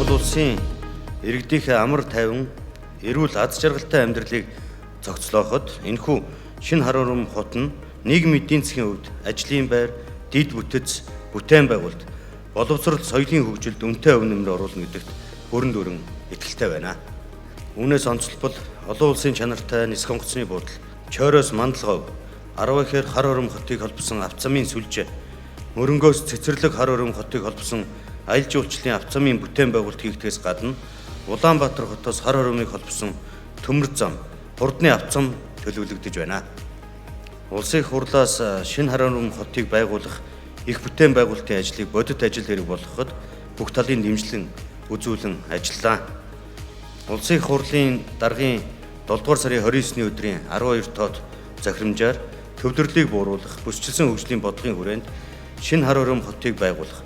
Монгол улсын иргэдийнхээ амар тайван, эрүүл аз жаргалтай амьдралыг зохицлооход энэхүү шинэ хар урам хот нь нийгмийн эдийн засгийн хувьд ажлын байр, дид бүтэц, бүтээн байгуулалт, боловсрол, соёлын хөгжилд үнэтэй өв нэмэр оруулна гэдэгт бүрэн дүүрэн итгэлтэй байна. Үүнээс онцлбол олон улсын чанартай нисэх онгоцны буудал, чойроос мандалгов, 10 ихээр хар урам хотыг холбосон авцамын сүлжээ, мөрөнгөөс цэцэрлэг хар урам хотыг холбосон аялал жуулчлалын авцамын бүтээн байгуулалт хийгдгээс гадна Улаанбаатар хотоос хар хурамыг холбосон төмөр зам, хурдны авцам төлөвлөгдөж байна. Улсын их хурлаас шинэ хар урам хотыг байгуулах их бүтээн байгуулалтын ажлыг бодит ажил хэрэг болгоход бүх талын дэмжлэн үзүүлэн ажиллаа. Улсын их хурлын даргын 7 дугаар сарын 29-ний өдрийн 12 тоот захирамжаар төвлөрлийг бууруулах, бүсчилсэн хөгжлийн бодлогын хүрээнд шинэ хар урам хотыг байгуулах